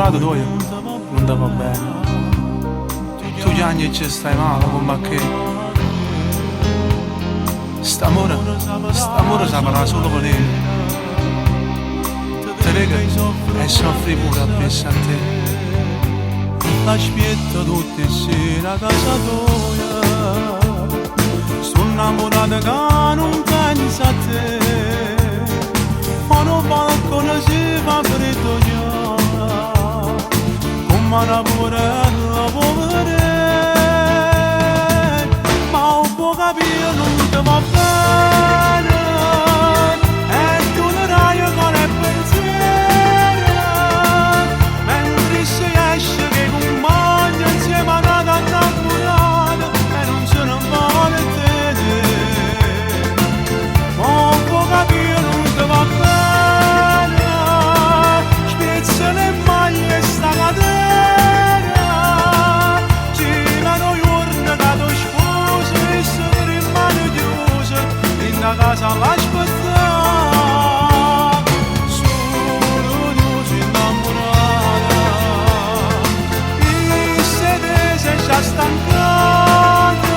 innamorato tu non ti va bene. Tu piangi e ci stai male, come che st'amore saprà solo volere. Te rega e soffri pure a pensare a te. L'aspetto tutte sere a casa tua, sto innamorato che non pensa a te. Quando balcone si fa freddo già, come una porella povera, ma un po' capire non ti va bene, e tu ne dai con il pensiero, mentre si esce che compagna insieme a una donna innamorata e non se ne vuole vedere, ma un po' capire non ti va bene, spezza le maglie sta catena, girano giorni che tu sposi e se ne rimane chiusa in una casa all'aspettare. Solo tu sei innamorata e se sei già stancata,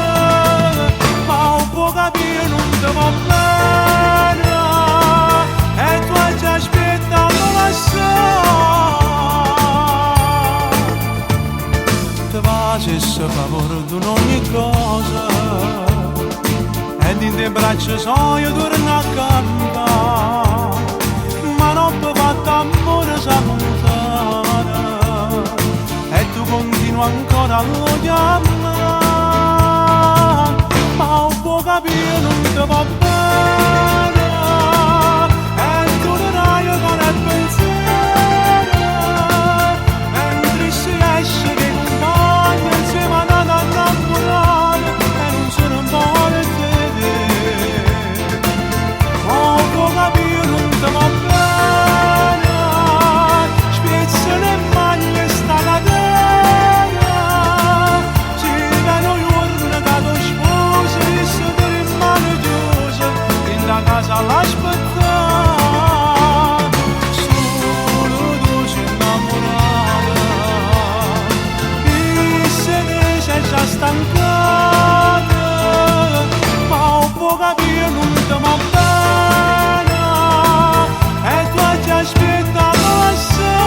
ma un po' capire non ti va bene e tu hai già aspettato l'assai. Ti facessi favore di ogni cosa ed in te braccia so io torno a cantare, ma non ti fatto amore sa lontana e tu continui ancora a lo chiamare, ma un po' capire non ti va bene e tu ne dai con il pensiero, mentre si esce che compagna insieme a una donna innamorata e non se ne vuole vedere, ma un po' capire non ti va bene, spezza le maglie sta catena, girano giorni che tu sposi e se ne rimane chiusa in la casa all'aspettare. Solo tu sei innamorata e se ne sei già stancata, ma un po' capire non ti va bene e tu hai già aspettato assai.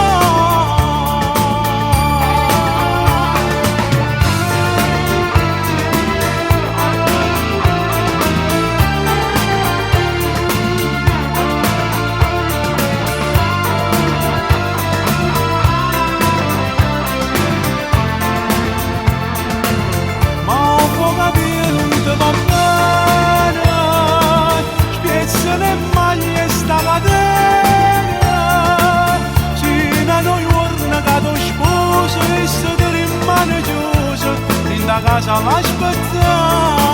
Ma un po' capire non ti va bene, spezza le maglie sta catena, girano giorni che tu sposi e se ne rimane chiusa in la casa all'aspettare.